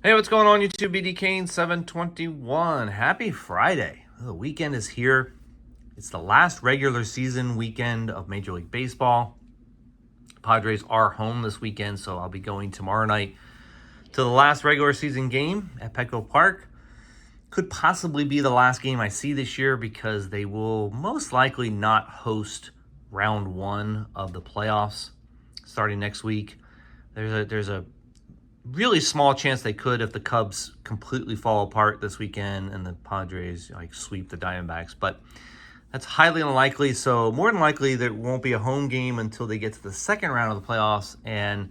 Hey, what's going on YouTube? BD Kane 721. Happy Friday. The weekend is here. It's the last regular season weekend of Major League Baseball. Padres are home this weekend, so I'll be going tomorrow night to the last regular season game at Petco Park. Could possibly be the last game I see this year because they will most likely not host round one of the playoffs starting next week. There's a really small chance they could if the Cubs completely fall apart this weekend and the Padres sweep the Diamondbacks, but that's highly unlikely. So more than likely there won't be a home game until they get to the second round of the playoffs, and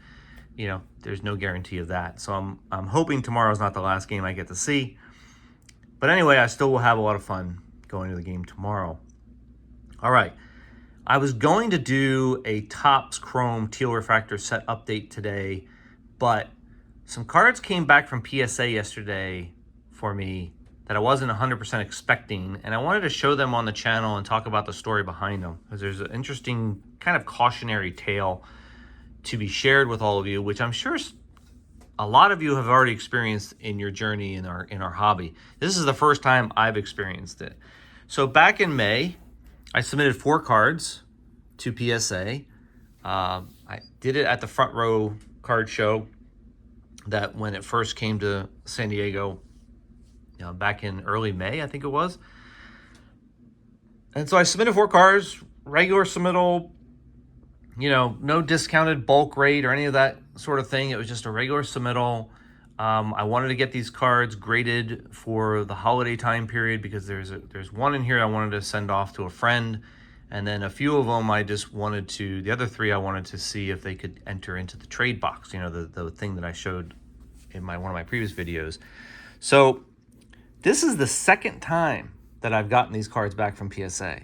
there's no guarantee of that. So I'm hoping tomorrow's not the last game I get to see. But anyway, I still will have a lot of fun going to the game tomorrow. All right. I was going to do a Topps Chrome Teal Refractor set update today, but some cards came back from PSA yesterday for me that I wasn't 100% expecting, and I wanted to show them on the channel and talk about the story behind them, because there's an interesting kind of cautionary tale to be shared with all of you, which I'm sure a lot of you have already experienced in your journey in our hobby. This is the first time I've experienced it. So back in May, I submitted 4 cards to PSA. I did it at the Front Row card show that when it first came to San Diego, back in early May, I think it was. And so I submitted 4 cards, regular submittal, no discounted bulk rate or any of that sort of thing. It was just a regular submittal. I wanted to get these cards graded for the holiday time period because there's one in here I wanted to send off to a friend, and then a few of them the other 3 I wanted to see if they could enter into the trade box, the thing that I showed in one of my previous videos. So this is the second time that I've gotten these cards back from PSA.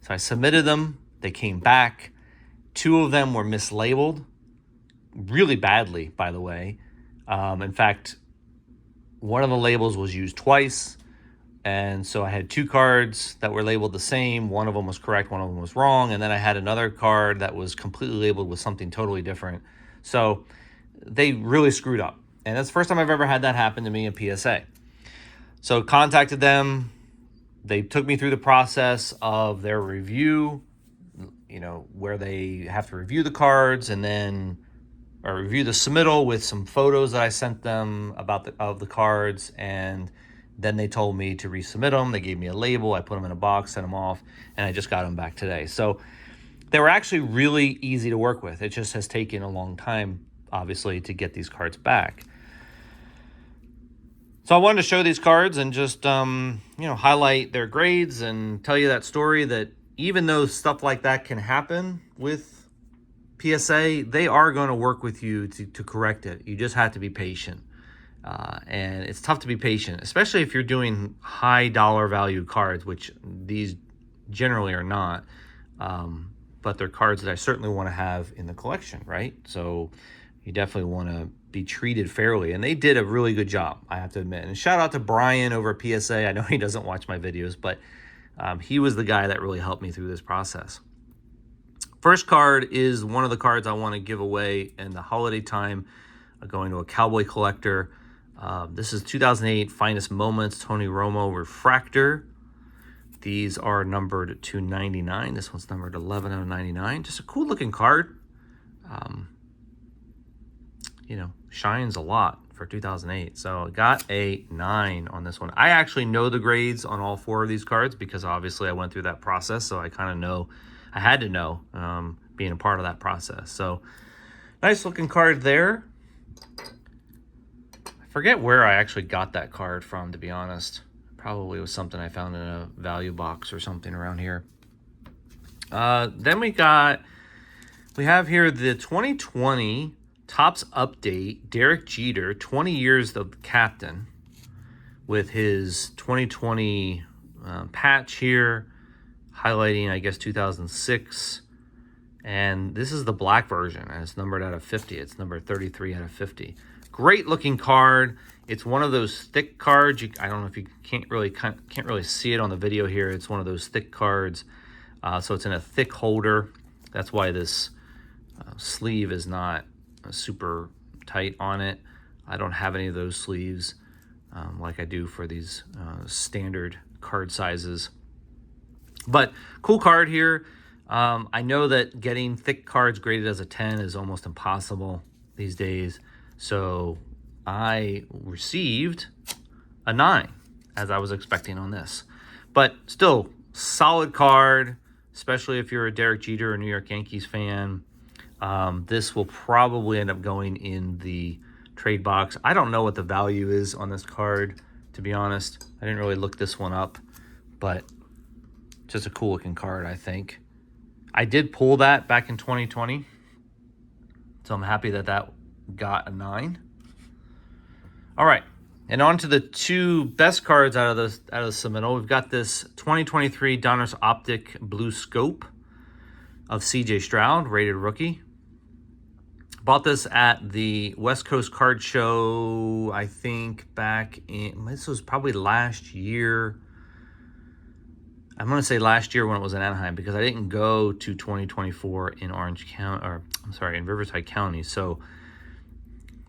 So I submitted them, they came back. 2 of them were mislabeled really badly, by the way. In fact, one of the labels was used twice, and so I had 2 cards that were labeled the same. One of them was correct, one of them was wrong, and then I had another card that was completely labeled with something totally different. So they really screwed up, and that's the first time I've ever had that happen to me in PSA. So contacted them. They took me through the process of their review, where they have to review the cards and then review the submittal with some photos that I sent them of the cards, and then they told me to resubmit them. They gave me a label. I put them in a box, sent them off, and I just got them back today. So they were actually really easy to work with. It just has taken a long time, obviously, to get these cards back. So I wanted to show these cards and just highlight their grades and tell you that story, that even though stuff like that can happen with PSA, they are going to work with you to correct it. You just have to be patient. And it's tough to be patient, especially if you're doing high dollar value cards, which these generally are not. But they're cards that I certainly want to have in the collection, right? So you definitely want to be treated fairly. And they did a really good job, I have to admit. And shout out to Brian over at PSA. I know he doesn't watch my videos, but he was the guy that really helped me through this process. First card is one of the cards I want to give away in the holiday time, going to a Cowboy collector. This is 2008 Finest Moments Tony Romo Refractor. These are numbered to 99. This one's numbered 11 out of 99. Just a cool looking card. Shines a lot for 2008. So I got a 9 on this one. I actually know the grades on all 4 of these cards because obviously I went through that process. So I kind of know, I had to know, being a part of that process. So nice looking card there. I forget where I actually got that card from, to be honest. Probably was something I found in a value box or something around here. Then we have here the 2020 Topps Update, Derek Jeter, 20 years of captain, with his 2020 patch here, highlighting, I guess, 2006. And this is the black version, and it's numbered out of 50. It's numbered 33 out of 50. Great looking card. It's one of those thick cards. I don't know if you can't really see it on the video here. It's one of those thick cards. So it's in a thick holder. That's why this sleeve is not super tight on it. I don't have any of those sleeves like I do for these standard card sizes. But cool card here. I know that getting thick cards graded as a 10 is almost impossible these days. So I received a 9, as I was expecting on this. But still, solid card, especially if you're a Derek Jeter or New York Yankees fan. This will probably end up going in the trade box. I don't know what the value is on this card, to be honest. I didn't really look this one up, but just a cool looking card, I think. I did pull that back in 2020, so I'm happy that that got a 9. All right, and on to the 2 best cards out of the submittal. We've got this 2023 Donruss Optic Blue Scope of C.J. Stroud, rated rookie. Bought this at the West Coast Card Show, I think back in, this was probably last year. I'm going to say last year when it was in Anaheim, because I didn't go to 2024 in Orange County, or I'm sorry, in Riverside County. So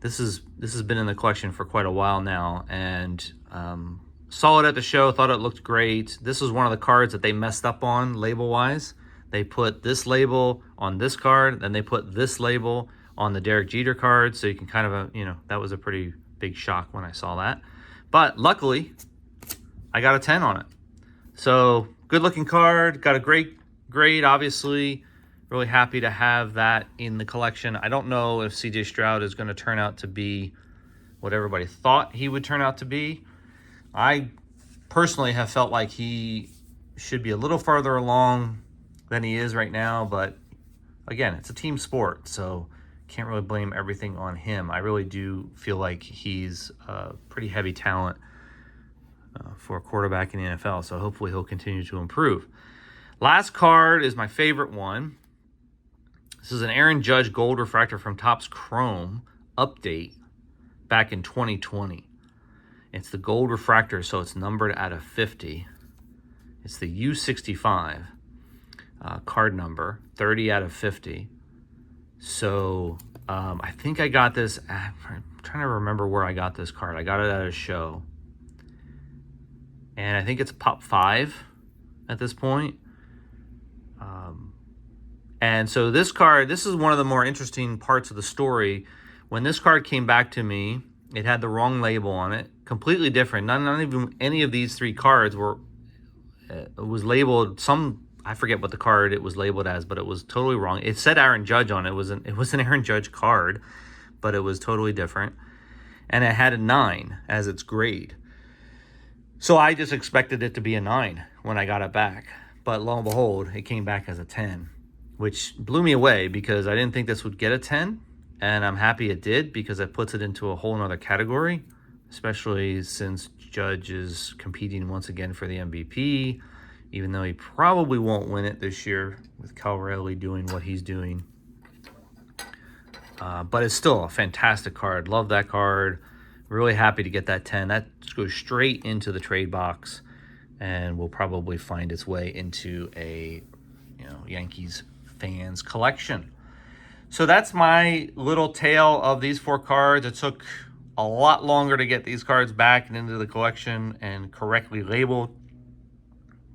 this has been in the collection for quite a while now, and saw it at the show, thought it looked great. This was one of the cards that they messed up on label-wise. They put this label on this card, then they put this label on the Derek Jeter card, so you can kind of, that was a pretty big shock when I saw that. But luckily, I got a 10 on it. So good looking card, got a great grade, obviously. Really happy to have that in the collection. I don't know if CJ Stroud is going to turn out to be what everybody thought he would turn out to be. I personally have felt like he should be a little farther along than he is right now, but again, it's a team sport, so can't really blame everything on him. I really do feel like he's a pretty heavy talent for a quarterback in the NFL, so hopefully he'll continue to improve. Last card is my favorite one. This is an Aaron Judge Gold Refractor from Topps Chrome update back in 2020. It's the Gold Refractor, so it's numbered out of 50. It's the U65 card number, 30 out of 50. So I think I got this, I'm trying to remember where I got this card. I got it at a show. And I think it's Pop 5 at this point. And so this card, this is one of the more interesting parts of the story. When this card came back to me, it had the wrong label on it, completely different. None even any of these 3 cards were, it was labeled some, I forget what the card it was labeled as, but it was totally wrong. It said Aaron Judge on it. It was an Aaron Judge card, but it was totally different. And it had a 9 as its grade. So I just expected it to be a 9 when I got it back. But lo and behold, it came back as a 10, which blew me away because I didn't think this would get a 10. And I'm happy it did, because it puts it into a whole nother category, especially since Judge is competing once again for the MVP, even though he probably won't win it this year with Calrelli doing what he's doing. But it's still a fantastic card. Love that card. Really happy to get that 10. That goes straight into the trade box and will probably find its way into a Yankees fans collection. So that's my little tale of these 4 cards. It took a lot longer to get these cards back and into the collection and correctly labeled.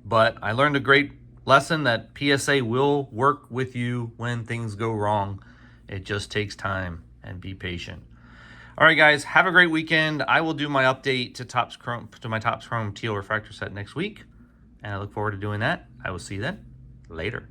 But I learned a great lesson that PSA will work with you when things go wrong. It just takes time, and be patient. All right, guys, have a great weekend. I will do my update to my Topps Chrome Teal Refractor set next week, and I look forward to doing that. I will see you then. Later.